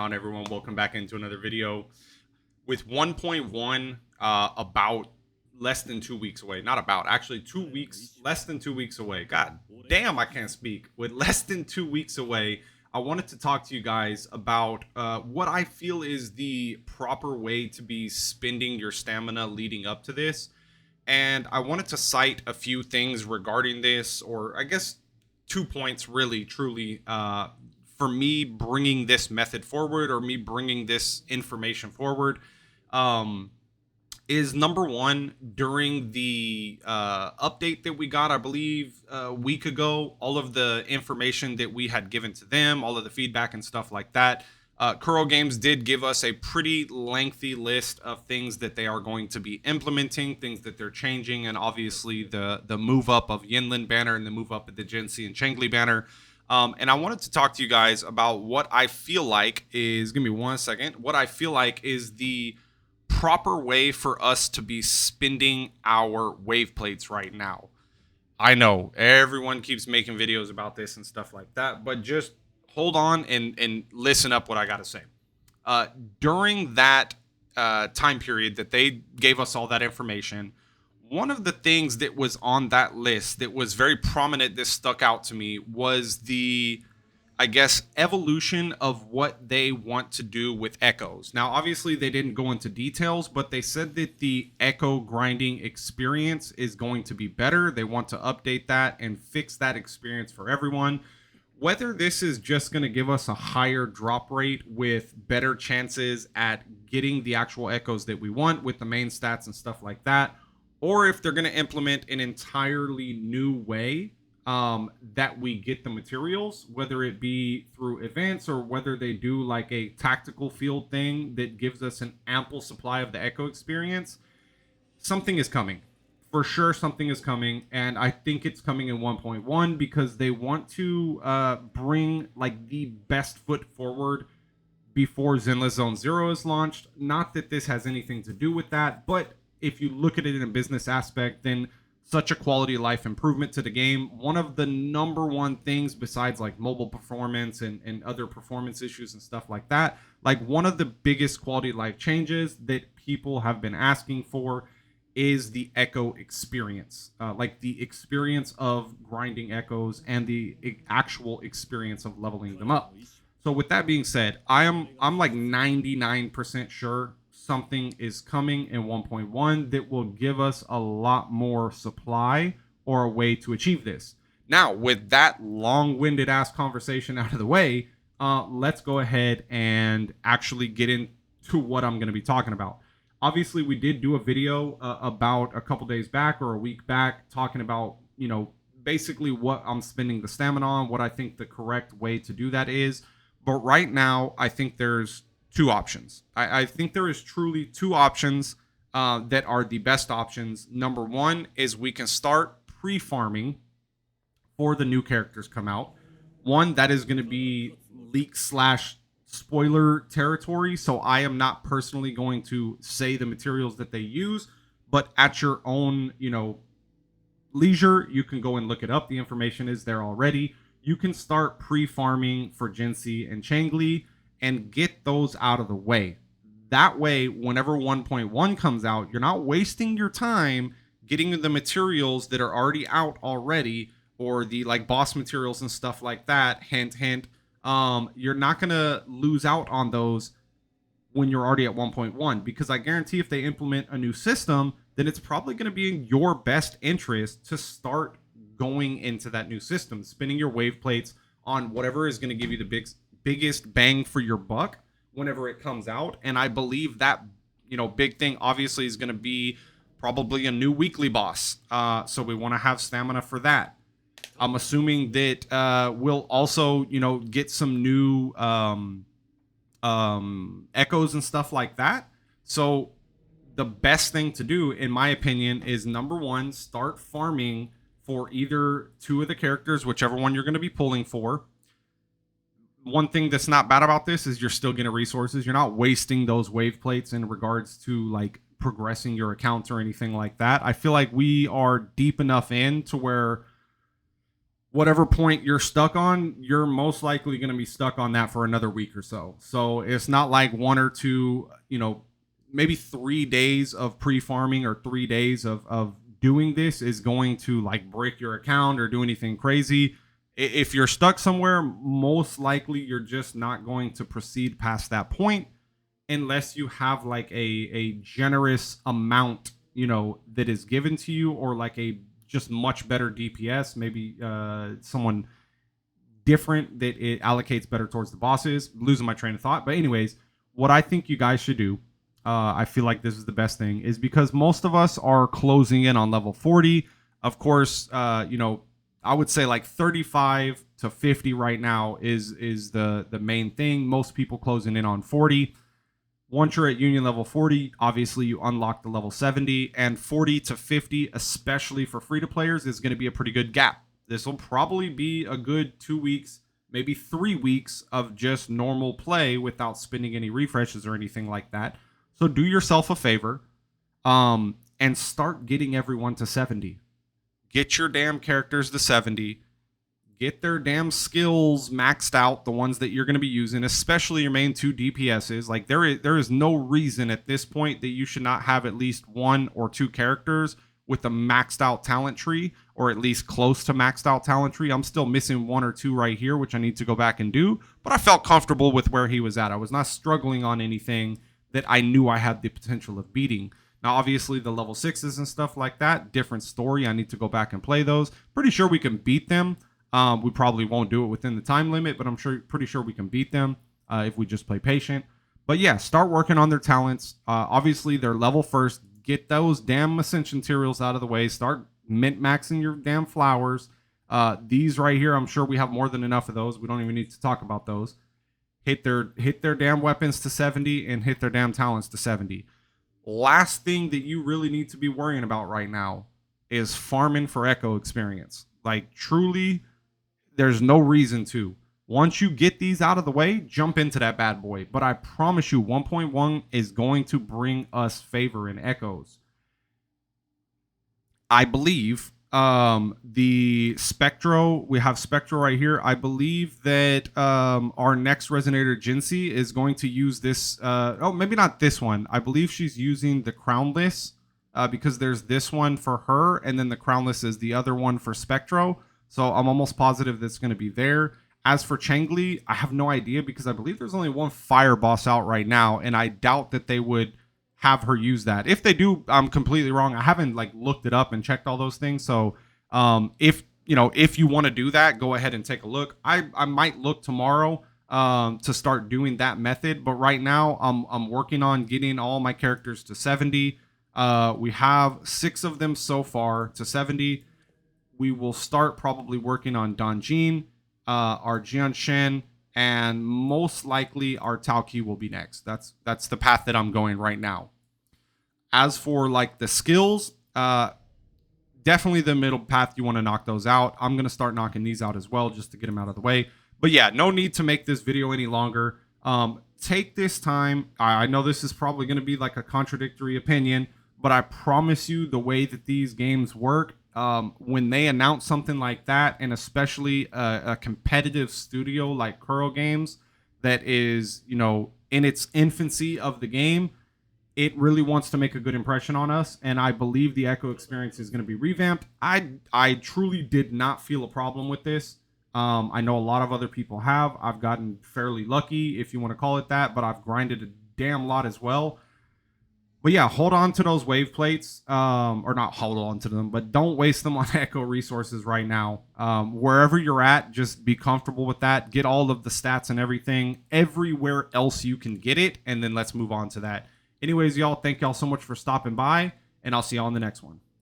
On everyone, welcome back into another video with 1.1 about less than 2 weeks away. Not about, actually 2 weeks, less than 2 weeks away. God damn, I can't speak. With less than 2 weeks away, I wanted to talk to you guys about what I feel is the proper way to be spending your stamina leading up to this. And I wanted to cite a few things regarding this, or I guess 2 points really, truly, for me bringing this method forward or me bringing this information forward. Um, is number one, during the update that we got, I believe, a week ago, all of the information that we had given to them, all of the feedback and stuff like that. Kuro Games did give us a pretty lengthy list of things that they are going to be implementing, things that they're changing, and obviously the move up of Yinlin banner and the move up of the Jinsi and Chengli banner. And I wanted to talk to you guys about what I feel like is, give me 1 second, what I feel like is the proper way for us to be spending our wave plates right now. I know everyone keeps making videos about this and stuff like that, but just hold on and listen up what I got to say. Uh, During that time period that they gave us all that information, one of the things that was on that list that was very prominent that stuck out to me was the, I guess, evolution of what they want to do with echoes. Now, obviously, they didn't go into details, but they said that the echo grinding experience is going to be better. They want to update that and fix that experience for everyone. Whether this is just going to give us a higher drop rate with better chances at getting the actual echoes that we want with the main stats and stuff like that, or if they're going to implement an entirely new way that we get the materials, whether it be through events or whether they do like a tactical field thing that gives us an ample supply of the echo experience. Something is coming. For sure, something is coming, and I think it's coming in 1.1 because they want to bring like the best foot forward before Zenless Zone Zero is launched. Not that this has anything to do with that, but if you look at it in a business aspect, then such a quality of life improvement to the game. One of the number one things besides like mobile performance and other performance issues and stuff like that, like one of the biggest quality of life changes that people have been asking for is the echo experience, like the experience of grinding echoes and the actual experience of leveling them up. So with that being said, I'm like 99% sure something is coming in 1.1 that will give us a lot more supply or a way to achieve this. Now, with that long-winded ass conversation out of the way, let's go ahead and actually get into what I'm going to be talking about. Obviously, we did do a video about a couple days back or a week back talking about, basically what I'm spending the stamina on, what I think the correct way to do that is. But right now, I think there's two options. I think there is truly two options that are the best options. Number one is we can start pre-farming for the new characters come out. One, that is going to be leak slash spoiler territory. So I am not personally going to say the materials that they use, but at your own, leisure, you can go and look it up. The information is there already. You can start pre-farming for Jinsi and Changli and get those out of the way. That way, whenever 1.1 comes out, you're not wasting your time getting the materials that are already out already, or the like boss materials and stuff like that. Hint, hint. You're not gonna lose out on those when you're already at 1.1, because I guarantee if they implement a new system, then it's probably going to be in your best interest to start going into that new system, spinning your wave plates on whatever is going to give you the biggest bang for your buck whenever it comes out. And I believe that, big thing obviously is going to be probably a new weekly boss. So we want to have stamina for that. I'm assuming that we'll also, get some new echoes and stuff like that. So the best thing to do, in my opinion, is number one, start farming for either two of the characters, whichever one you're going to be pulling for. One thing that's not bad about this is you're still getting resources. You're not wasting those wave plates in regards to like progressing your account or anything like that. I feel like we are deep enough in to where whatever point you're stuck on, you're most likely going to be stuck on that for another week or so. So it's not like 1 or 2, maybe 3 days of pre-farming or 3 days of doing this is going to like break your account or do anything crazy. If you're stuck somewhere, most likely you're just not going to proceed past that point unless you have like a generous amount, that is given to you, or like a just much better DPS, maybe someone different that it allocates better towards the bosses. Losing my train of thought. But anyways, what I think you guys should do, I feel like this is the best thing, is because most of us are closing in on level 40. Of course, I would say like 35 to 50 right now is the main thing. Most people closing in on 40. Once you're at Union level 40, obviously you unlock the level 70, and 40 to 50, especially for free-to-players, is going to be a pretty good gap. This will probably be a good 2 weeks, maybe 3 weeks of just normal play without spending any refreshes or anything like that. So do yourself a favor, and start getting everyone to 70. Get your damn characters to 70. Get their damn skills maxed out, the ones that you're going to be using, especially your main 2 DPSs. Like there is no reason at this point that you should not have at least 1 or 2 characters with a maxed out talent tree, or at least close to maxed out talent tree. I'm still missing 1 or 2 right here, which I need to go back and do, but I felt comfortable with where he was at. I was not struggling on anything that I knew I had the potential of beating. Now, obviously, the level 6s and stuff like that, different story. I need to go back and play those. Pretty sure we can beat them. We probably won't do it within the time limit, but I'm pretty sure we can beat them if we just play patient. But yeah, start working on their talents. Obviously, they're level first. Get those damn ascension materials out of the way. Start mint maxing your damn flowers. These right here, I'm sure we have more than enough of those. We don't even need to talk about those. Hit their damn weapons to 70 and hit their damn talents to 70. Last thing that you really need to be worrying about right now is farming for echo experience. Like truly, there's no reason to. Once you get these out of the way, jump into that bad boy. But I promise you, 1.1 is going to bring us favor in echoes. I believe the Spectro, we have Spectro right here. I believe that our next Resonator, Jinsey, is going to use this. Maybe not this one. I believe she's using the Crownless because there's this one for her, and then the Crownless is the other one for Spectro. So I'm almost positive that's going to be there. As for Changli, I have no idea because I believe there's only one fire boss out right now, and I doubt that they would have her use that. If they do, I'm completely wrong. I haven't like looked it up and checked all those things. So if you want to do that, go ahead and take a look. I might look tomorrow to start doing that method, but right now I'm working on getting all my characters to 70. We have 6 of them so far to 70. We will start probably working on Donjin, our Jian Shen, and most likely our Tao Qi will be next. That's the path that I'm going right now. As for like the skills, definitely the middle path, you want to knock those out. I'm going to start knocking these out as well just to get them out of the way. But yeah, no need to make this video any longer. Take this time. I know this is probably going to be like a contradictory opinion, but I promise you the way that these games work, when they announce something like that, and especially a competitive studio like Kuro Games that is, in its infancy of the game, it really wants to make a good impression on us, and I believe the Echo experience is going to be revamped. I truly did not feel a problem with this. I know a lot of other people have. I've gotten fairly lucky, if you want to call it that, but I've grinded a damn lot as well. But yeah, hold on to those wave plates, or not hold on to them, but don't waste them on Echo resources right now. Wherever you're at, just be comfortable with that. Get all of the stats and everything everywhere else you can get it, and then let's move on to that. Anyways, y'all, thank y'all so much for stopping by, and I'll see y'all in the next one.